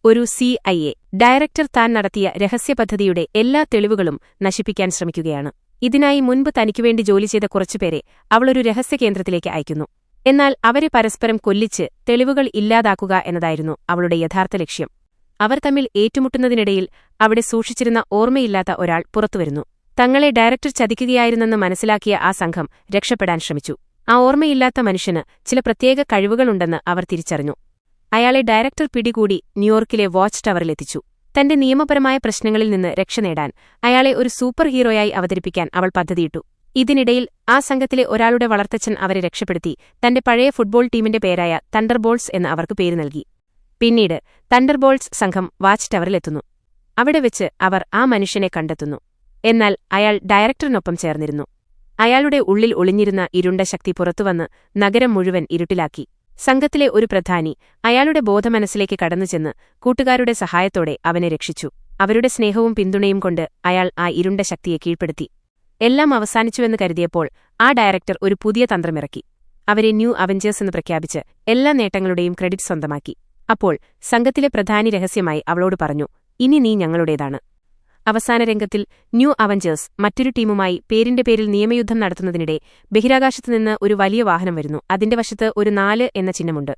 ഒരു CIA director താൻ നടത്തിയ രഹസ്യപദ്ധതിയുടെ എല്ലാ തെളിവുകളും നശിപ്പിക്കാൻ ശ്രമിക്കുകയാണ്. ഇതിനായി മുൻപ് തനിക്കുവേണ്ടി ജോലി ചെയ്ത കുറച്ചുപേരെ അവളൊരു രഹസ്യകേന്ദ്രത്തിലേക്ക് അയക്കുന്നു. എന്നാൽ അവരെ പരസ്പരം കൊല്ലിച്ച് തെളിവുകൾ ഇല്ലാതാക്കുക എന്നതായിരുന്നു അവളുടെ യഥാർത്ഥ ലക്ഷ്യം. അവർ തമ്മിൽ ഏറ്റുമുട്ടുന്നതിനിടയിൽ അവിടെ സൂക്ഷിച്ചിരുന്ന ഓർമ്മയില്ലാത്ത ഒരാൾ പുറത്തുവരുന്നു. തങ്ങളെ ഡയറക്ടർ ചതിക്കുകയായിരുന്നെന്ന് മനസ്സിലാക്കിയ ആ സംഘം രക്ഷപ്പെടാൻ ശ്രമിച്ചു. ആ ഓർമ്മയില്ലാത്ത മനുഷ്യന് ചില പ്രത്യേക കഴിവുകളുണ്ടെന്ന് അവർ തിരിച്ചറിഞ്ഞു. അയാളെ ഡയറക്ടർ പിടികൂടി ന്യൂയോർക്കിലെ വാച്ച് ടവറിലെത്തിച്ചു. തന്റെ നിയമപരമായ പ്രശ്നങ്ങളിൽ നിന്ന് രക്ഷനേടാൻ അയാളെ ഒരു സൂപ്പർ ഹീറോയായി അവതരിപ്പിക്കാൻ അവൾ പദ്ധതിയിട്ടു. ഇതിനിടയിൽ ആ സംഘത്തിലെ ഒരാളുടെ വളർത്തച്ഛൻ അവരെ രക്ഷപ്പെടുത്തി തന്റെ പഴയ ഫുട്ബോൾ ടീമിന്റെ പേരായ തണ്ടർബോൾട്സ് എന്ന് അവർക്ക് പേര് നൽകി. പിന്നീട് തണ്ടർബോൾട്സ് സംഘം വാച്ച് ടവറിലെത്തുന്നു. അവിടെ വെച്ച് അവർ ആ മനുഷ്യനെ കണ്ടെത്തുന്നു. എന്നാൽ അയാൾ ഡയറക്ടറിനൊപ്പം ചേർന്നിരുന്നു. അയാളുടെ ഉള്ളിൽ ഒളിഞ്ഞിരുന്ന ഇരുണ്ട ശക്തി പുറത്തുവന്ന് നഗരം മുഴുവൻ ഇരുട്ടിലാക്കി. സംഘത്തിലെ ഒരു പ്രധാനി അയാളുടെ ബോധമനസ്സിലേക്ക് കടന്നുചെന്ന് കൂട്ടുകാരുടെ സഹായത്തോടെ അവനെ രക്ഷിച്ചു. അവരുടെ സ്നേഹവും പിന്തുണയും കൊണ്ട് അയാൾ ആ ഇരുണ്ട ശക്തിയെ കീഴ്പ്പെടുത്തി. എല്ലാം അവസാനിച്ചുവെന്ന് കരുതിയപ്പോൾ ആ ഡയറക്ടർ ഒരു പുതിയ തന്ത്രമിറക്കി. അവരെ ന്യൂ അവഞ്ചേഴ്സ് എന്ന് പ്രഖ്യാപിച്ച് എല്ലാ നേട്ടങ്ങളുടെയും ക്രെഡിറ്റ് സ്വന്തമാക്കി. അപ്പോൾ സംഘത്തിലെ പ്രധാനി രഹസ്യമായി അവളോട് പറഞ്ഞു, ഇനി നീ ഞങ്ങളുടേതാണ്. അവസാന രംഗത്തിൽ ന്യൂ അവഞ്ചേഴ്സ് മറ്റൊരു ടീമുമായി പേരിന്റെ പേരിൽ നിയമയുദ്ധം നടത്തുന്നതിനിടെ ബഹിരാകാശത്തുനിന്ന് ഒരു വലിയ വാഹനം വരുന്നു. അതിന്റെ വശത്ത് ഒരു 4 എന്ന ചിഹ്നമുണ്ട്.